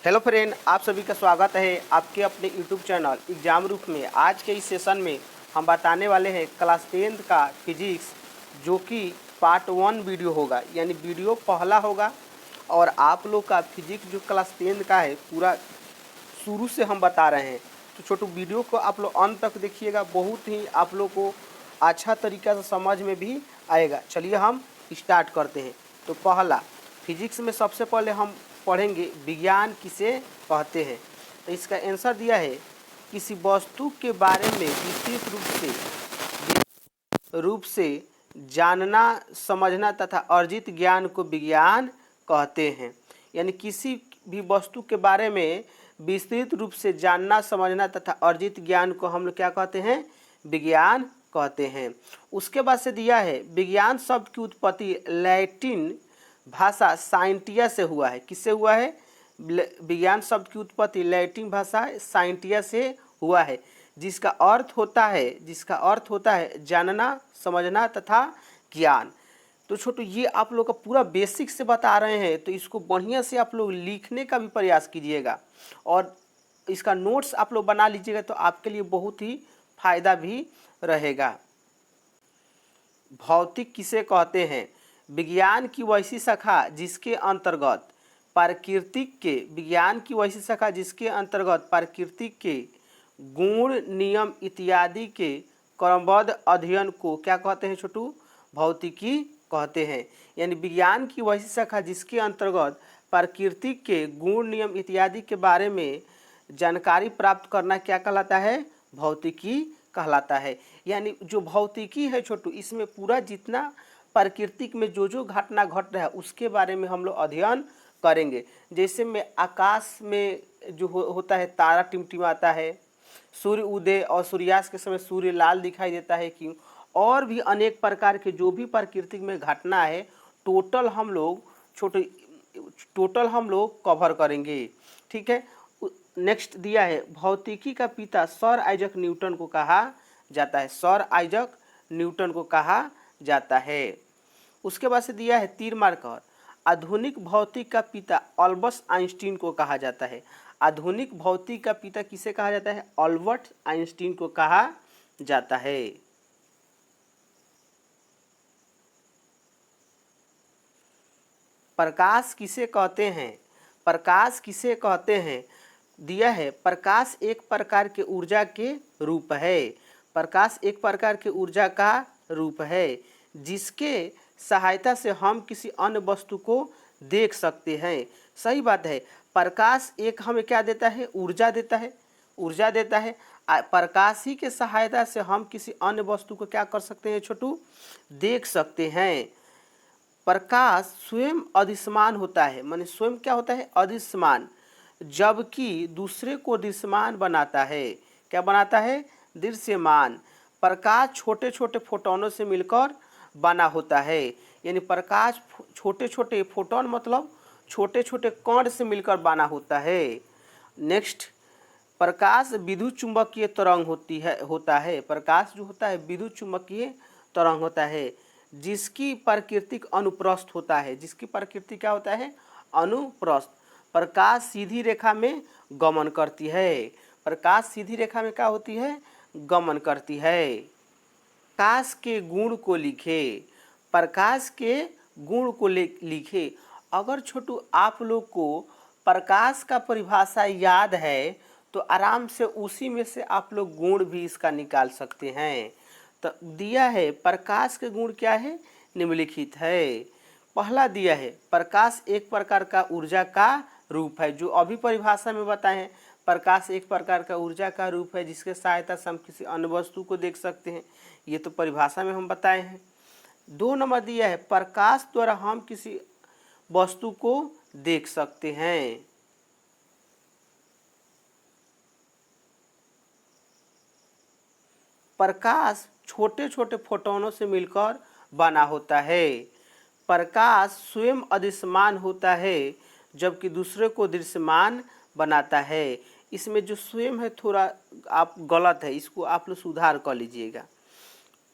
Hello friend, आप सभी का स्वागत है आपके अपने यूट्यूब चैनल एग्जाम रूप में। आज के इस सेशन में हम बताने वाले हैं क्लास 10th का फिजिक्स, जो कि पार्ट 1 वीडियो होगा, यानी वीडियो पहला होगा। और आप लोग का फिजिक्स जो क्लास 10th का है पूरा शुरू से हम बता रहे हैं। तो छोटू वीडियो को आप लोग अंत तक देखिएगा, बहुत ही आप लोग को अच्छा तरीक़ा से समझ में भी आएगा। चलिए हम स्टार्ट करते हैं। तो पहला फिजिक्स में सबसे पहले हम पढ़ेंगे विज्ञान किसे कहते हैं। तो इसका आंसर दिया है किसी वस्तु के बारे में विस्तृत रूप से जानना, समझना तथा अर्जित ज्ञान को विज्ञान कहते हैं। यानी किसी भी वस्तु के बारे में विस्तृत रूप से जानना, समझना तथा अर्जित ज्ञान को हम लोग क्या कहते हैं? विज्ञान कहते हैं। उसके बाद से दिया है विज्ञान शब्द की उत्पत्ति लैटिन भाषा साइंटिया से हुआ है। किससे हुआ है? विज्ञान शब्द की उत्पत्ति लैटिन भाषा साइंटिया से हुआ है, जिसका अर्थ होता है जानना, समझना तथा ज्ञान। तो छोटू ये आप लोग का पूरा बेसिक से बता रहे हैं, तो इसको बढ़िया से आप लोग लिखने का भी प्रयास कीजिएगा और इसका नोट्स आप लोग बना लीजिएगा, तो आपके लिए बहुत ही फायदा भी रहेगा। भौतिक किसे कहते हैं? विज्ञान की वैसी शाखा जिसके अंतर्गत प्रकृति के गुण, नियम इत्यादि के क्रमबद्ध अध्ययन को क्या कहते हैं छोटू? भौतिकी कहते हैं। यानी विज्ञान की वैसी शाखा जिसके अंतर्गत प्रकृति के गुण, नियम इत्यादि के बारे में जानकारी प्राप्त करना क्या कहलाता है? भौतिकी कहलाता है। यानी जो भौतिकी है छोटू, इसमें पूरा जितना प्रकृति में जो घटना घट रहा है उसके बारे में हम लोग अध्ययन करेंगे। जैसे में आकाश में जो होता है, तारा टिमटिमाता है, सूर्य उदय और सूर्यास्त के समय सूर्य लाल दिखाई देता है क्यों, और भी अनेक प्रकार के जो भी प्रकृति में घटना है टोटल हम लोग कवर करेंगे। ठीक है। नेक्स्ट दिया है भौतिकी का पिता सर आइजक न्यूटन को कहा जाता है। उसके बाद से दिया है तीर मारकर आधुनिक भौतिक का पिता अल्बर्ट आइंस्टीन को कहा जाता है। आधुनिक भौतिक का पिता किसे कहा जाता है? अल्बर्ट आइंस्टीन को कहा जाता है। प्रकाश किसे कहते हैं? दिया है प्रकाश एक प्रकार के ऊर्जा के रूप है। प्रकाश एक प्रकार के ऊर्जा का रूप है जिसके सहायता से हम किसी अन्य वस्तु को देख सकते हैं। सही बात है। प्रकाश एक हमें क्या देता है? ऊर्जा देता है। प्रकाश ही के सहायता से हम किसी अन्य वस्तु को क्या कर सकते हैं छोटू? देख सकते हैं। प्रकाश स्वयं अदृश्यमान होता है। माने स्वयं क्या होता है? अदृश्यमान, जबकि दूसरे को दृश्यमान बनाता है। क्या बनाता है? दृश्यमान। प्रकाश छोटे छोटे फोटोनों से मिलकर बना होता है। यानी प्रकाश छोटे छोटे फोटोन मतलब छोटे छोटे कण से मिलकर बना होता है। नेक्स्ट, प्रकाश विद्युत चुंबकीय तरंग होता है। प्रकाश जो होता है विद्युत चुंबकीय तरंग होता है जिसकी प्राकृतिक अनुप्रस्थ होता है। जिसकी प्रकृति क्या होता है? अनुप्रस्थ। प्रकाश सीधी रेखा में गमन करती है। प्रकाश सीधी रेखा में क्या होती है? गमन करती है। प्रकाश के गुण को लिखे। अगर छोटू आप लोग को प्रकाश का परिभाषा याद है तो आराम से उसी में से आप लोग गुण भी इसका निकाल सकते हैं। तो दिया है प्रकाश के गुण क्या है? निम्नलिखित है। पहला दिया है प्रकाश एक प्रकार का ऊर्जा का रूप है, जो अभी परिभाषा में बताए हैं। प्रकाश एक प्रकार का ऊर्जा का रूप है जिसके सहायता से हम किसी अन्य वस्तु को देख सकते हैं। ये तो परिभाषा में हम बताए हैं। 2 नंबर दिया है प्रकाश द्वारा हम किसी वस्तु को देख सकते हैं। प्रकाश छोटे छोटे फोटोनों से मिलकर बना होता है। प्रकाश स्वयं अदृश्यमान होता है जबकि दूसरे को दृश्यमान बनाता है। इसमें जो स्वयं है थोड़ा आप गलत है, इसको आप लोग सुधार कर लीजिएगा।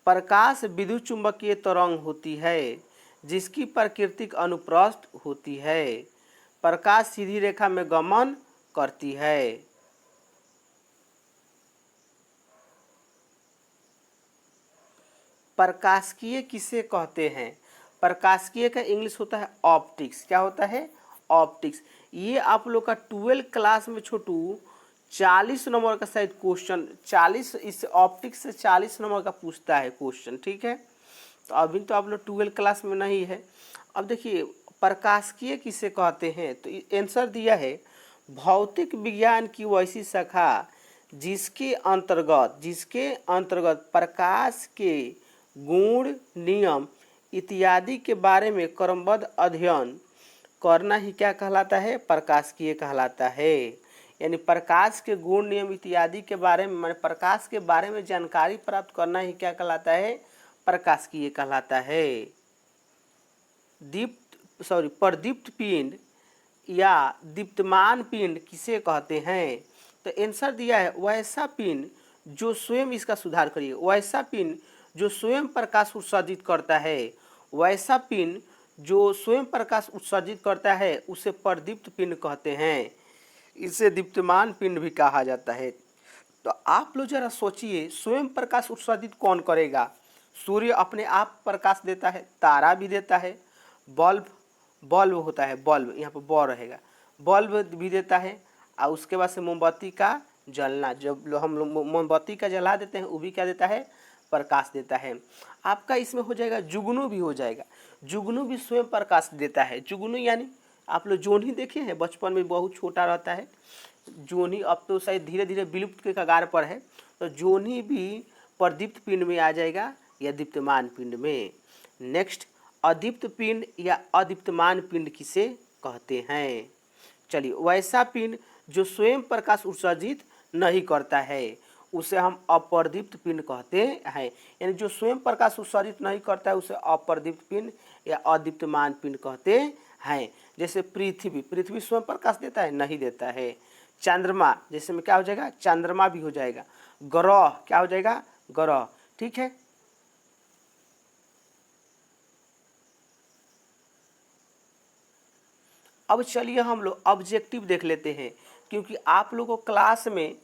प्रकाश विद्युत चुंबकीय तरंग होती है जिसकी प्राकृतिक अनुप्रस्थ होती है। प्रकाश सीधी रेखा में गमन करती है। प्रकाशिकी किसे कहते हैं? प्रकाशिकी का इंग्लिश होता है ऑप्टिक्स। क्या होता है? ऑप्टिक्स। ये आप लोग का 12 क्लास में छोटू 40 नंबर का शायद क्वेश्चन, 40 इस ऑप्टिक्स से 40 नंबर का पूछता है क्वेश्चन, ठीक है। तो अभी तो आप लोग 12 क्लास में नहीं है। अब देखिए प्रकाशिकी किसे कहते हैं, तो आंसर दिया है भौतिक विज्ञान की वैसी शाखा जिसके अंतर्गत प्रकाश के गुण, नियम इत्यादि के बारे में क्रमबद्ध अध्ययन करना ही क्या कहलाता है? प्रकाशिकी कहलाता है। यानी प्रकाश के गुण, नियम इत्यादि के बारे में, प्रकाश के बारे में जानकारी प्राप्त करना ही क्या कहलाता है? प्रकाशिकी कहलाता है। प्रदीप्त पिंड या दीप्तमान पिंड किसे कहते हैं? तो आंसर दिया है वैसा पिंड जो स्वयं, इसका सुधार करिए, वैसा पिंड जो स्वयं प्रकाश उत्सर्जित करता है। वैसा पिंड जो स्वयं प्रकाश उत्सर्जित करता है उसे प्रदीप्त पिंड कहते हैं। इसे दीप्तमान पिंड भी कहा जाता है। तो आप लोग जरा सोचिए, स्वयं प्रकाश उत्सर्जित कौन करेगा? सूर्य अपने आप प्रकाश देता है, तारा भी देता है, बल्ब होता है, बल्ब यहाँ पर ब रहेगा, बल्ब भी देता है। और उसके बाद से मोमबत्ती का जलना, जब हम लोग मोमबत्ती का जला देते हैं वो भी क्या देता है? प्रकाश देता है। आपका इसमें हो जाएगा जुगनू भी हो जाएगा, जुगनू भी स्वयं प्रकाश देता है। जुगनू यानी आप लोग जोनी देखे हैं, बचपन में बहुत छोटा रहता है जोनी, अब तो शायद धीरे धीरे विलुप्त के कगार पर है। तो जोनी भी प्रदीप्त पिंड में आ जाएगा या दीप्तमान पिंड में। नेक्स्ट, अदीप्त पिंड या अदीप्तमान पिंड किसे कहते हैं? चलिए, वैसा पिंड जो स्वयं प्रकाश उत्सर्जित नहीं करता है उसे हम अप्रदीप्त पिंड कहते हैं। यानी जो स्वयं प्रकाश उत्सर्जित नहीं करता है उसे अप्रदीप्त पिंड या अदीप्तमान पिंड कहते हैं। जैसे पृथ्वी स्वयं प्रकाश देता है? नहीं देता है। चंद्रमा जैसे में क्या हो जाएगा? चंद्रमा भी हो जाएगा। ग्रह क्या हो जाएगा? ग्रह, ठीक है। अब चलिए हम लोग ऑब्जेक्टिव देख लेते हैं, क्योंकि आप लोगों को क्लास में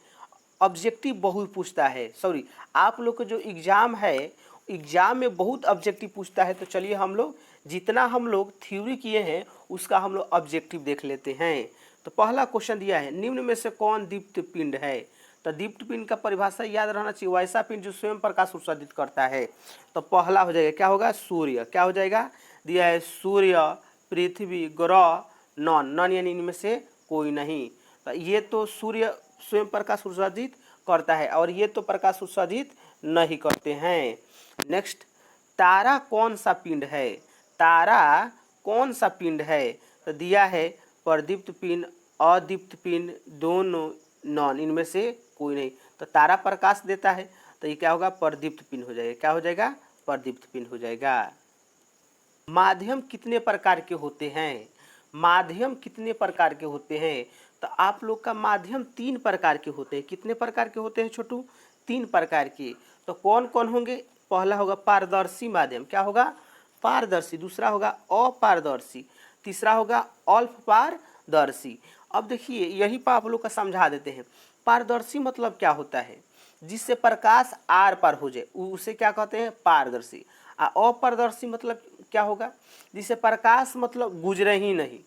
ऑब्जेक्टिव बहुत पूछता है। सॉरी, आप लोग का जो एग्ज़ाम है, एग्ज़ाम में बहुत ऑब्जेक्टिव पूछता है। तो चलिए हम लोग जितना हम लोग थ्योरी किए हैं उसका हम लोग ऑब्जेक्टिव देख लेते हैं। तो पहला क्वेश्चन दिया है, निम्न में से कौन दीप्त पिंड है? तो दीप्त पिंड का परिभाषा याद रहना चाहिए, वैसा पिंड जो स्वयं प्रकाश उत्सर्जित करता है। तो पहला हो जाएगा, क्या होगा? सूर्य। क्या हो जाएगा? दिया है सूर्य, पृथ्वी, ग्रह, नॉन यानी इनमें से कोई नहीं। तो ये तो सूर्य स्वयं प्रकाश उत्सर्जित करता है और ये तो प्रकाश उत्सर्जित नहीं करते हैं। नेक्स्ट, तारा कौन सा पिंड है? तारा कौन सा पिंड है? तो दिया है प्रदीप्त पिंड, अदीप्त पिंड, दोनों, नॉन, इनमें से कोई नहीं। तो तारा प्रकाश देता है तो ये क्या होगा? प्रदीप्त पिंड हो जाएगा। क्या हो जाएगा? प्रदीप्त पिंड हो जाएगा। माध्यम कितने प्रकार के होते हैं? माध्यम कितने प्रकार के होते हैं? तो आप लोग का माध्यम 3 प्रकार के होते हैं। कितने प्रकार के होते हैं छोटू? 3 प्रकार के। तो कौन कौन होंगे? पहला होगा पारदर्शी माध्यम। क्या होगा? पारदर्शी। दूसरा होगा अपारदर्शी। तीसरा होगा अल्प पारदर्शी। अब देखिए यही पर आप लोग का समझा देते हैं। पारदर्शी मतलब क्या होता है? जिससे प्रकाश आर पार हो जाए उसे क्या कहते हैं? पारदर्शी। अपारदर्शी मतलब क्या होगा? जिससे प्रकाश मतलब गुजरे ही नहीं।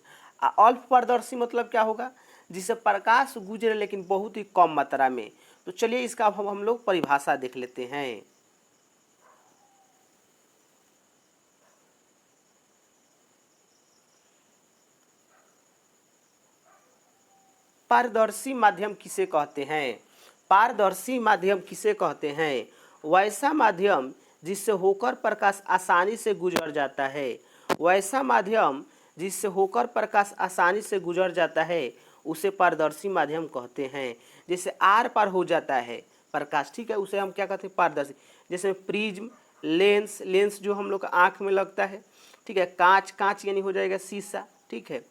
अल्प पारदर्शी मतलब क्या होगा? जिससे प्रकाश गुजरे लेकिन बहुत ही कम मात्रा में। तो चलिए इसका अब हम लोग परिभाषा देख लेते हैं। पारदर्शी माध्यम किसे कहते हैं? पारदर्शी माध्यम किसे कहते हैं? वैसा माध्यम जिससे होकर प्रकाश आसानी से गुजर जाता है। वैसा माध्यम जिससे होकर प्रकाश आसानी से गुजर जाता है उसे पारदर्शी माध्यम कहते हैं। जैसे आर पार हो जाता है प्रकाश, ठीक है, उसे हम क्या कहते हैं? पारदर्शी। जैसे प्रिज्म, लेंस जो हम लोग का आँख में लगता है, ठीक है, कांच यानी हो जाएगा शीशा, ठीक है।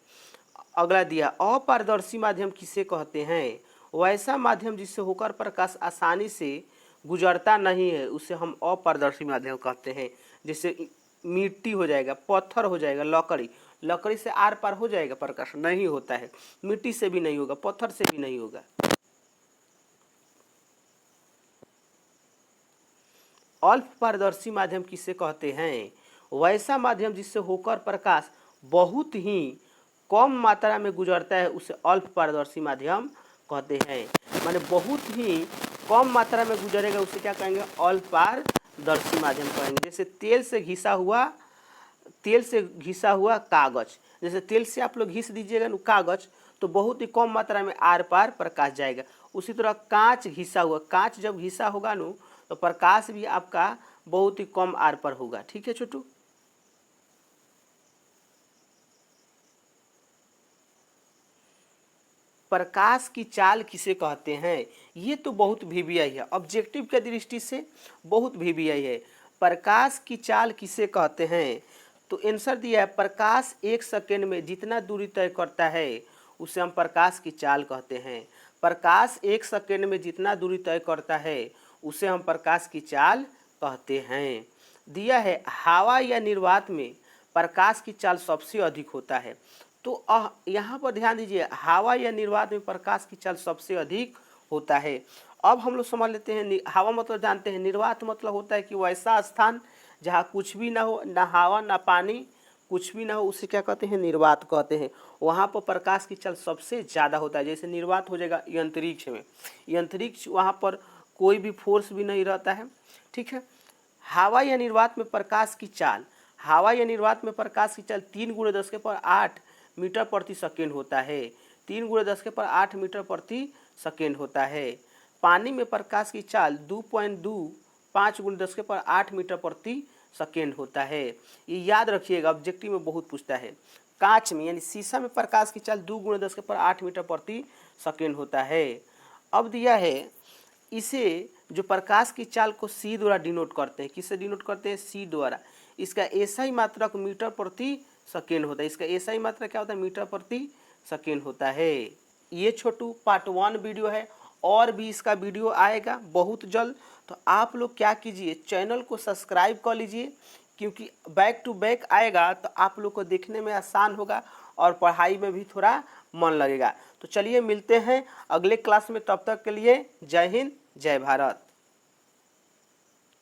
अगला दिया, अपारदर्शी माध्यम किसे कहते हैं? वैसा माध्यम जिससे होकर प्रकाश आसानी से गुजरता नहीं है उसे हम अपारदर्शी माध्यम कहते हैं। जैसे मिट्टी हो जाएगा, पत्थर हो जाएगा, लकड़ी से आर पार हो जाएगा प्रकाश? नहीं होता है। मिट्टी से भी नहीं होगा, पत्थर से भी नहीं होगा। अल्प पारदर्शी माध्यम किसे कहते हैं? वैसा माध्यम जिससे होकर प्रकाश बहुत ही कम मात्रा में गुजरता है उसे अल्प पारदर्शी माध्यम कहते हैं। माने बहुत ही कम मात्रा में गुजरेगा उसे क्या कहेंगे? अल्प पारदर्शी माध्यम कहेंगे। जैसे तेल से घिसा हुआ कागज, जैसे तेल से आप लोग घिस दीजिएगा ना कागज, तो बहुत ही कम मात्रा में आर पार प्रकाश जाएगा। उसी तरह कांच घिसा हुआ, कांच जब घिसा होगा ना तो प्रकाश भी आपका बहुत ही कम आर पर होगा। ठीक है छोटू? प्रकाश की चाल किसे कहते हैं? ये तो बहुत वीवीआई है, ऑब्जेक्टिव के दृष्टि से बहुत वीवीआई है। प्रकाश की चाल किसे कहते हैं? तो आंसर दिया है, प्रकाश 1 सेकेंड में जितना दूरी तय करता है उसे हम प्रकाश की चाल कहते हैं। प्रकाश 1 सेकेंड में जितना दूरी तय करता है उसे हम प्रकाश की चाल कहते हैं। दिया है, हवा या निर्वात में प्रकाश की चाल सबसे अधिक होता है। तो यहाँ पर ध्यान दीजिए, हवा या निर्वात में प्रकाश की चाल सबसे अधिक होता है। अब हम लोग समझ लेते हैं, हवा मतलब जानते हैं, निर्वात मतलब होता है कि वैसा स्थान जहाँ कुछ भी ना हो, ना हवा ना पानी, कुछ भी ना हो, उसे क्या कहते हैं? निर्वात कहते हैं। वहाँ पर प्रकाश की चाल सबसे ज़्यादा होता है। जैसे निर्वात हो जाएगा अंतरिक्ष में, अंतरिक्ष वहाँ पर कोई भी फोर्स भी नहीं रहता है। ठीक है? हवा या निर्वात में प्रकाश की चाल, हवा या निर्वात में प्रकाश की चाल 3 × 10⁸ मीटर प्रति सेकेंड होता है। 3 × 10⁸ मीटर प्रति सेकेंड होता है। पानी में प्रकाश की चाल 2.25 × 10⁸ मीटर प्रति सेकेंड होता है। ये याद रखिएगा, ऑब्जेक्टिव में बहुत पूछता है। कांच में यानी शीशा में प्रकाश की चाल 2 × 10⁸ मीटर प्रति सेकेंड होता है। अब दिया है, इसे जो प्रकाश की चाल को सी द्वारा डिनोट करते हैं, किससे डिनोट करते हैं? सी द्वारा। इसका एसआई मात्रक मीटर प्रति सेकेंड होता है। इसका एसआई मात्रा क्या होता है? मीटर प्रति सेकेंड होता है। ये छोटू पार्ट 1 वीडियो है, और भी इसका वीडियो आएगा बहुत जल्द। तो आप लोग क्या कीजिए, चैनल को सब्सक्राइब कर लीजिए, क्योंकि बैक टू बैक आएगा तो आप लोग को देखने में आसान होगा और पढ़ाई में भी थोड़ा मन लगेगा। तो चलिए मिलते हैं अगले क्लास में, तब तक के लिए जय हिंद जय भारत।